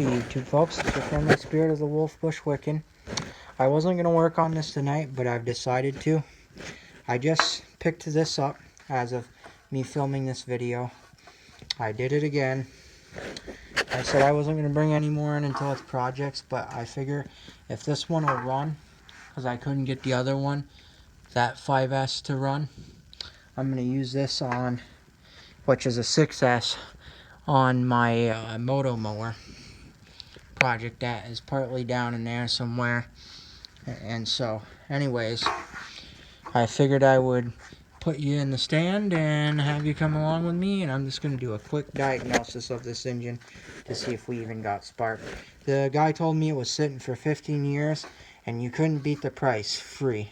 YouTube folks, it's your friendly spirit of the Wolf Bushwicking. I wasn't going to work on this tonight, but I've decided to. I just picked this up as of me filming this video. I did it again. I said I wasn't going to bring any more in until it's projects, but I figure if this one will run, because I couldn't get the other one, that 5S to run, I'm going to use this on, which is a 6S, on my moto mower project that is partly down in there somewhere. And so anyways, I figured I would put you in the stand and have you come along with me, and I'm just going to do a quick diagnosis of this engine to see if we even got spark. The guy told me it was sitting for 15 years and you couldn't beat the price. Free.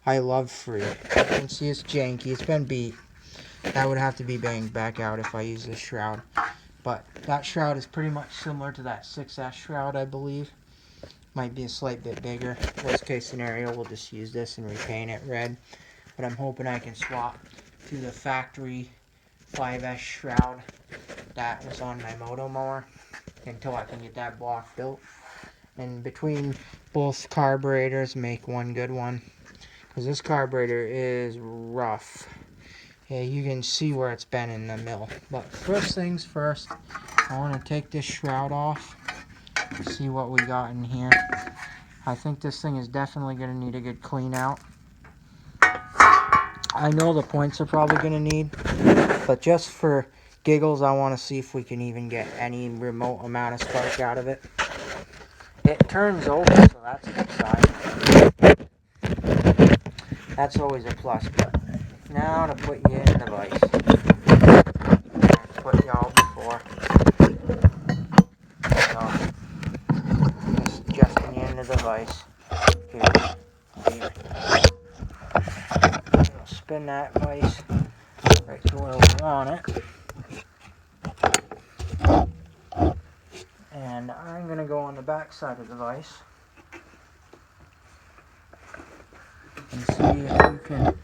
I love free. You can see it's janky, it's been beat. That would have to be banged back out if I use this shroud. But that shroud is pretty much similar to that 6S shroud, I believe. Might be a slight bit bigger. Worst case scenario, we'll just use this and repaint it red. But I'm hoping I can swap to the factory 5S shroud that was on my moto mower until I can get that block built. And between both carburetors, make one good one. Because this carburetor is rough. Yeah, you can see where it's been in the mill. But first things first, I want to take this shroud off, see what we got in here. I think this thing is definitely going to need a good clean out. I know the points are probably going to need, but just for giggles, I want to see if we can even get any remote amount of spark out of it. It turns over, so that's a good sign. That's always a plus, but now to put you in the vise. I've put y'all before. So, just adjusting you into the vise. Here. We'll spin that vise right to where we want it. And I'm going to go on the back side of the vise and see if you can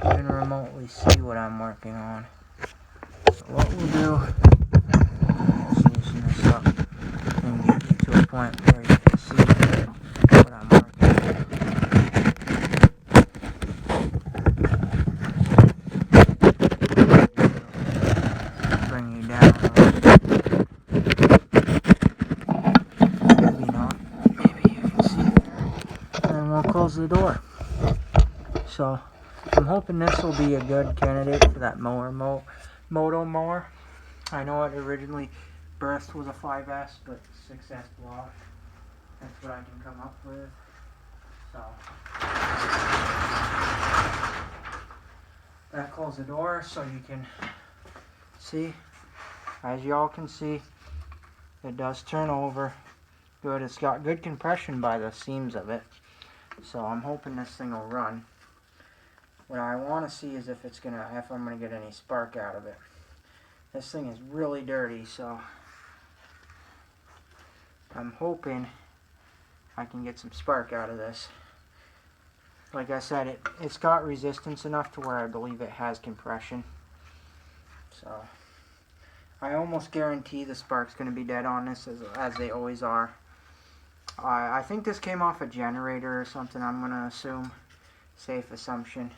even remotely see what I'm working on. So what we'll do is loosen this up and get you to a point where you can see what I'm working on. Bring you down a little bit. Maybe not. Maybe you can see it. And we'll close the door. So I'm hoping this will be a good candidate for that moto mower. I know it originally birthed with a 5S, but 6S block. That's what I can come up with. So that close the door so you can see. As y'all can see, it does turn over. Good. It's got good compression by the seams of it. So I'm hoping this thing will run. What I want to see is if I'm gonna get any spark out of it. This thing is really dirty, so I'm hoping I can get some spark out of this. Like I said, it's got resistance enough to where I believe it has compression. So I almost guarantee the spark's gonna be dead on this, as they always are. I think this came off a generator or something, I'm gonna assume. Safe assumption.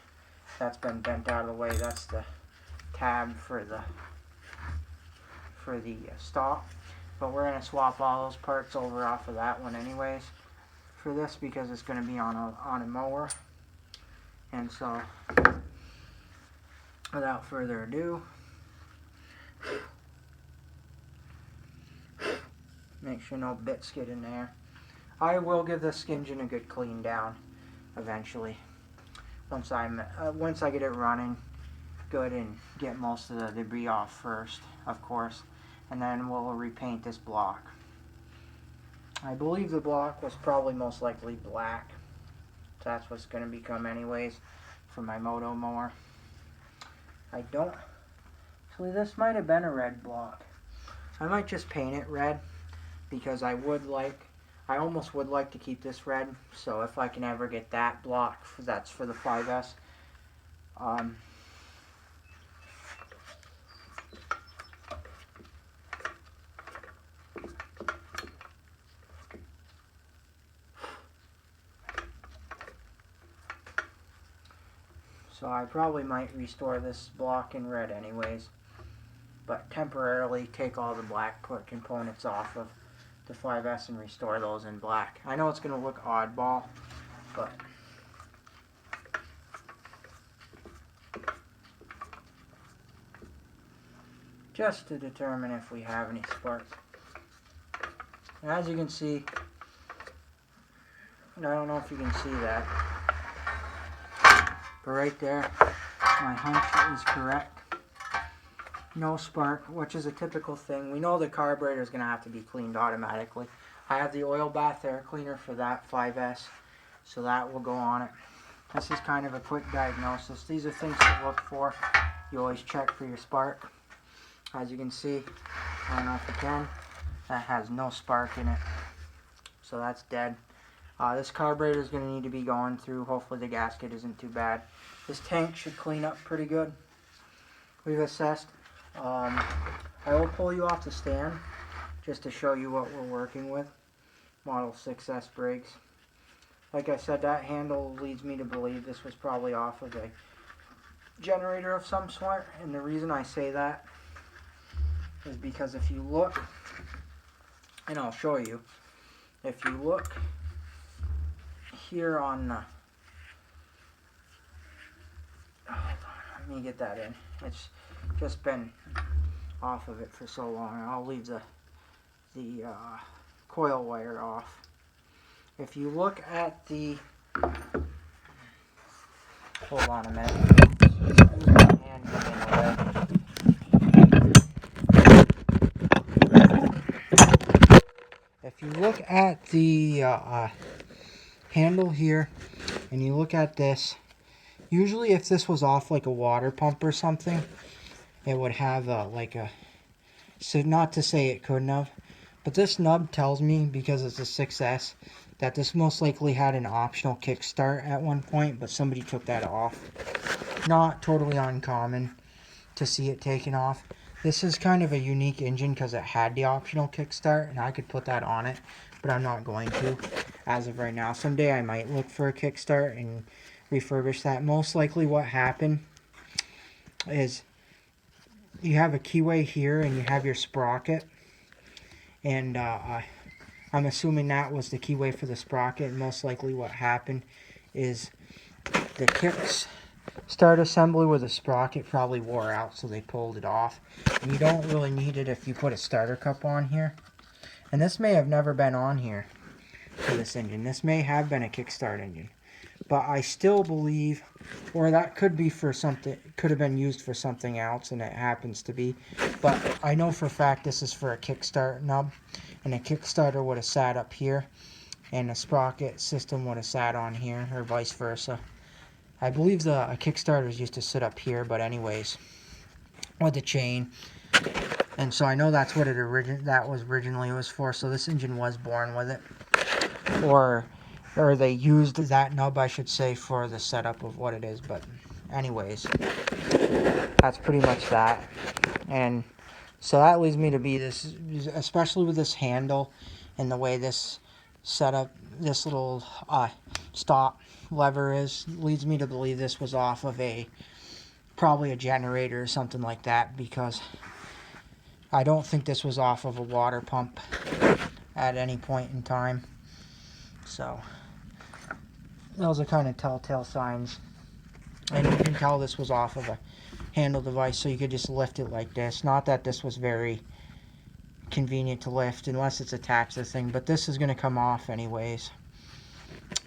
That's been bent out of the way. That's the tab for the stop. But we're going to swap all those parts over off of that one anyways for this, because it's going to be on a mower. And so without further ado, make sure no bits get in there. I will give this engine a good clean down eventually. Once I get it running good and get most of the debris off first, of course, and then we'll repaint this block. I believe the block was probably most likely black. So that's what's going to become anyways for my moto mower. Actually, this might have been a red block. I might just paint it red, because I almost would like to keep this red, so if I can ever get that block, that's for the 5S. So I probably might restore this block in red anyways, but temporarily take all the black components off of the 5S and restore those in black. I know it's going to look oddball, but just to determine if we have any spark. And as you can see, I don't know if you can see that, but right there, my hunch is correct. No spark, which is a typical thing. We know the carburetor is going to have to be cleaned automatically. I have the oil bath air cleaner for that 5S, so that will go on it. This is kind of a quick diagnosis. These are things to look for. You always check for your spark. As you can see, I don't know if you can, that has no spark in it, so that's dead. This carburetor is going to need to be going through. Hopefully the gasket isn't too bad. This tank should clean up pretty good. We've assessed. I will pull you off the stand just to show you what we're working with. Model 6S Briggs. Like I said, that handle leads me to believe this was probably off of a generator of some sort, and the reason I say that is because if you look, and I'll show you, if you look here on the, hold on, let me get that in. It's just been off of it for so long. I'll leave the coil wire off. If you look at the, hold on a minute. If you look at the handle here, and you look at this, usually if this was off like a water pump or something, it would have like a, so not to say it couldn't have, but this nub tells me, because it's a 6S, that this most likely had an optional kickstart at one point, but somebody took that off. Not totally uncommon to see it taken off. This is kind of a unique engine because it had the optional kickstart, and I could put that on it, but I'm not going to as of right now. Someday I might look for a kickstart and refurbish that. Most likely what happened is you have a keyway here and you have your sprocket, and I'm assuming that was the keyway for the sprocket, and most likely what happened is the kickstart assembly with the sprocket probably wore out, so they pulled it off. And you don't really need it if you put a starter cup on here. And this may have never been on here for this engine. This may have been a kickstart engine. But I still believe, or that could be for something, could have been used for something else, and it happens to be. But I know for a fact this is for a kickstart nub, and a kickstarter would have sat up here, and the sprocket system would have sat on here, or vice versa. I believe the kickstarters used to sit up here, but anyways, with the chain. And so I know that's what that was originally was for. So this engine was born with it, or they used that nub, I should say, for the setup of what it is. But anyways, that's pretty much that. And so that leads me to be this, especially with this handle and the way this setup, this little stop lever leads me to believe this was off of probably a generator or something like that, because I don't think this was off of a water pump at any point in time. So those are kind of telltale signs. And you can tell this was off of a handle device, so you could just lift it like this. Not that this was very convenient to lift unless it's attached to the thing, but this is going to come off anyways.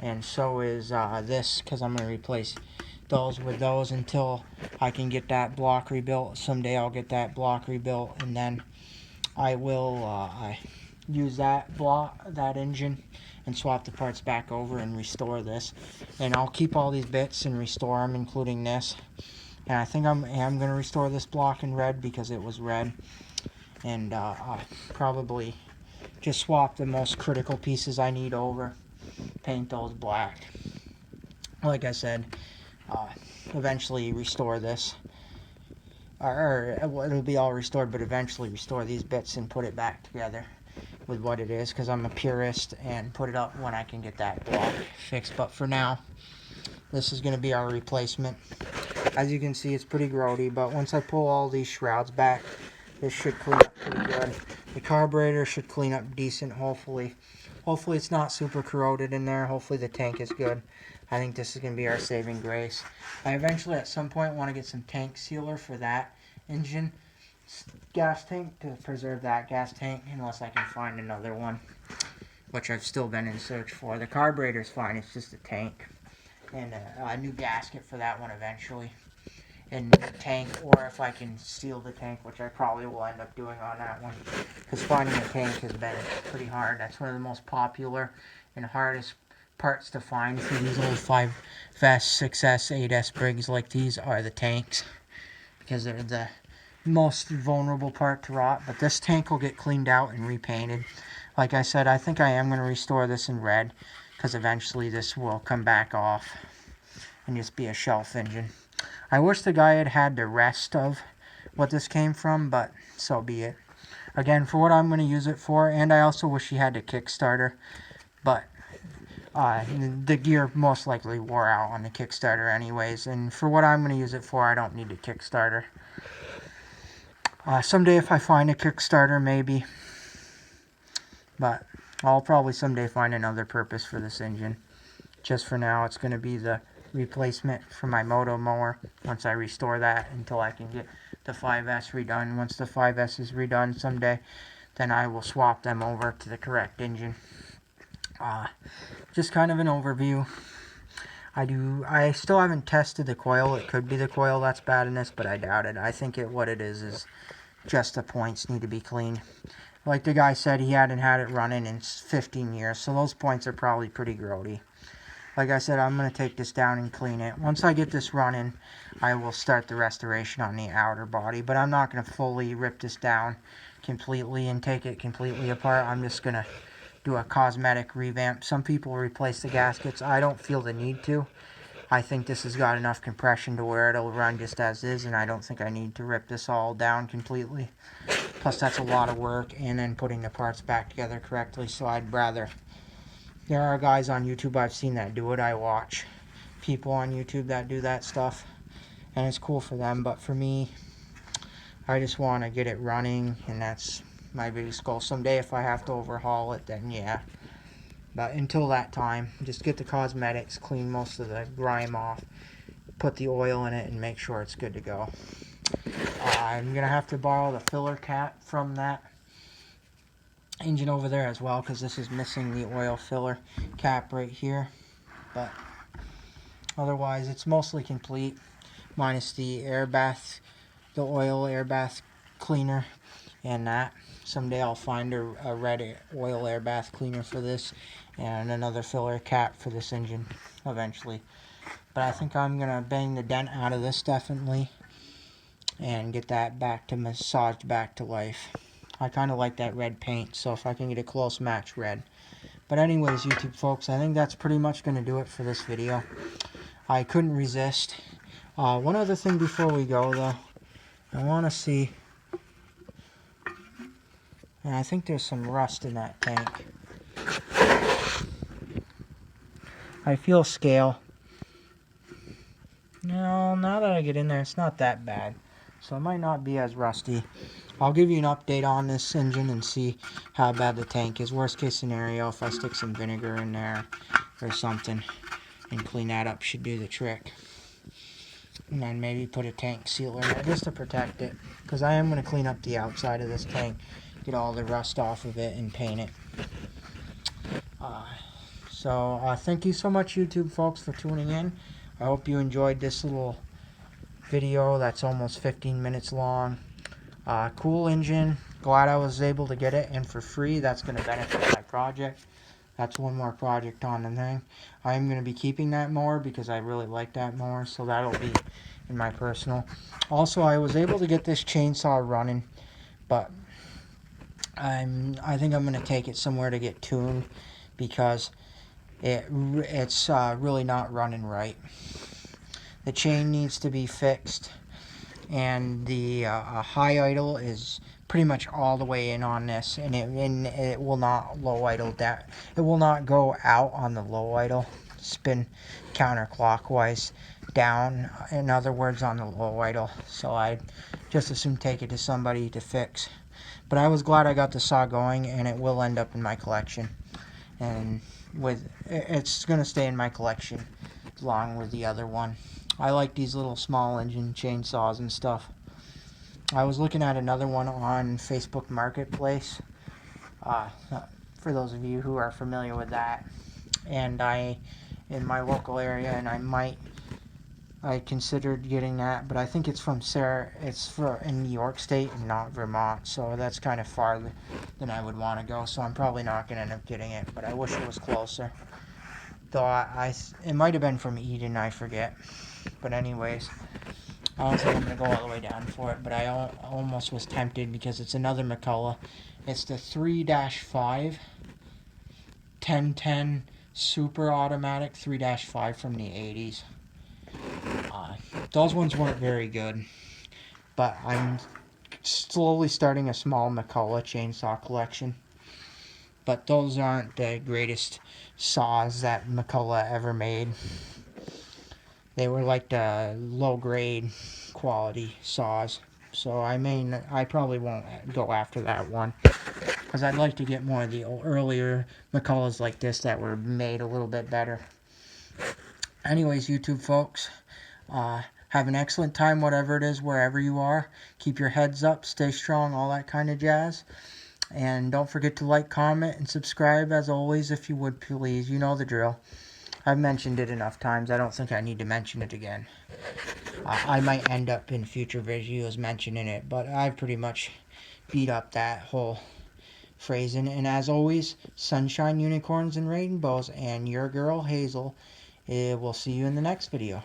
And so is this, because I'm going to replace those with those until I can get that block rebuilt. Someday I'll get that block rebuilt, and then I will use that engine and swap the parts back over and restore this. And I'll keep all these bits and restore them, including this. And I think I am going to restore this block in red because it was red. And probably just swap the most critical pieces I need over, paint those black. Like I said, eventually restore this. Or it'll be all restored, but eventually restore these bits and put it back together with what it is, because I'm a purist, and put it up when I can get that block fixed. But for now, this is going to be our replacement. As you can see, it's pretty grody, but once I pull all these shrouds back, this should clean up pretty good. The carburetor should clean up decent, hopefully. Hopefully it's not super corroded in there. Hopefully the tank is good. I think this is going to be our saving grace. I eventually at some point want to get some tank sealer for that engine gas tank to preserve that gas tank, unless I can find another one, which I've still been in search for. The carburetor's fine, it's just a tank. And a new gasket for that one eventually. And the tank, or if I can seal the tank, which I probably will end up doing on that one, because finding a tank has been pretty hard. That's one of the most popular and hardest parts to find for these old 5S, 6S, 8S Briggs like these are the tanks, because they're the most vulnerable part to rot. But this tank will get cleaned out and repainted. Like I said, I think I am going to restore this in red, because eventually this will come back off and just be a shelf engine. I wish the guy had had the rest of what this came from, but so be it. Again, for what I'm going to use it for, and I also wish he had the Kickstarter, but the gear most likely wore out on the Kickstarter anyways, and for what I'm going to use it for, I don't need a Kickstarter. Someday if I find a Kickstarter, maybe, but I'll probably someday find another purpose for this engine. Just for now, it's going to be the replacement for my moto mower once I restore that, until I can get the 5S redone. Once the 5S is redone someday, then I will swap them over to the correct engine. Just kind of an overview. I still haven't tested the coil. It could be the coil that's bad in this, but I doubt it. I think what it is just the points need to be cleaned. Like the guy said, he hadn't had it running in 15 years, so those points are probably pretty grody. Like I said, I'm going to take this down and clean it. Once I get this running, I will start the restoration on the outer body. But I'm not going to fully rip this down completely and take it completely apart. I'm just going to do a cosmetic revamp. Some people replace the gaskets. I don't feel the need to. I think this has got enough compression to where it'll run just as is, and I don't think I need to rip this all down completely. Plus, that's a lot of work, and then putting the parts back together correctly, so I'd rather... There are guys on YouTube I've seen that do it. I watch people on YouTube that do that stuff, and it's cool for them, but for me, I just want to get it running, and that's my biggest goal. Someday if I have to overhaul it, then yeah. But until that time, just get the cosmetics, clean most of the grime off, put the oil in it, and make sure it's good to go. I'm going to have to borrow the filler cap from that engine over there as well, because this is missing the oil filler cap right here. But otherwise, it's mostly complete, minus the air bath, the oil air bath cleaner, and that. Someday I'll find a red oil air bath cleaner for this, and another filler cap for this engine eventually. But I think I'm gonna bang the dent out of this definitely, and get that back to massaged back to life. I kind of like that red paint, so if I can get a close match red. But anyways, YouTube folks, I think that's pretty much going to do it for this video. I couldn't resist. One other thing before we go, though. I want to see... And I think there's some rust in that tank. I feel scale. No, now that I get in there, it's not that bad. So it might not be as rusty. I'll give you an update on this engine and see how bad the tank is. Worst case scenario, if I stick some vinegar in there or something and clean that up, should do the trick. And then maybe put a tank sealer in it just to protect it. Because I am going to clean up the outside of this tank, get all the rust off of it, and paint it. Thank you so much, YouTube folks, for tuning in. I hope you enjoyed this little video that's almost 15 minutes long. Cool engine. Glad I was able to get it, and for free. That's going to benefit my project. That's one more project on the thing. I am going to be keeping that mower because I really like that mower, so that'll be in my personal. Also, I was able to get this chainsaw running, but I think I'm going to take it somewhere to get tuned because it's really not running right. The chain needs to be fixed, and the high idle is pretty much all the way in on this, and it will not low idle down. It will not go out on the low idle, spin counterclockwise down, in other words, on the low idle. So I just assumed take it to somebody to fix. But I was glad I got the saw going, and it will end up in my collection. And it's going to stay in my collection along with the other one. I like these little small engine chainsaws and stuff. I was looking at another one on Facebook Marketplace, for those of you who are familiar with that. And in my local area, and I considered getting that, but I think it's in New York State and not Vermont, so that's kind of far than I would want to go, so I'm probably not going to end up getting it, but I wish it was closer. Though it might have been from Eden, I forget. But anyways, I don't think I'm going to go all the way down for it, but I almost was tempted because it's another McCulloch. It's the 3-5 1010 Super Automatic 3-5 from the 80s. Those ones weren't very good, but I'm slowly starting a small McCulloch chainsaw collection. But those aren't the greatest saws that McCulloch ever made. They were like the low-grade quality saws. So I probably won't go after that one, because I'd like to get more of the earlier McCullochs like this that were made a little bit better. Anyways, YouTube folks, have an excellent time, whatever it is, wherever you are. Keep your heads up, stay strong, all that kind of jazz. And don't forget to like, comment, and subscribe, as always, if you would, please. You know the drill. I've mentioned it enough times. I don't think I need to mention it again. I might end up in future videos mentioning it, but I've pretty much beat up that whole phrasing. And as always, sunshine, unicorns, and rainbows, and your girl, Hazel. We'll see you in the next video.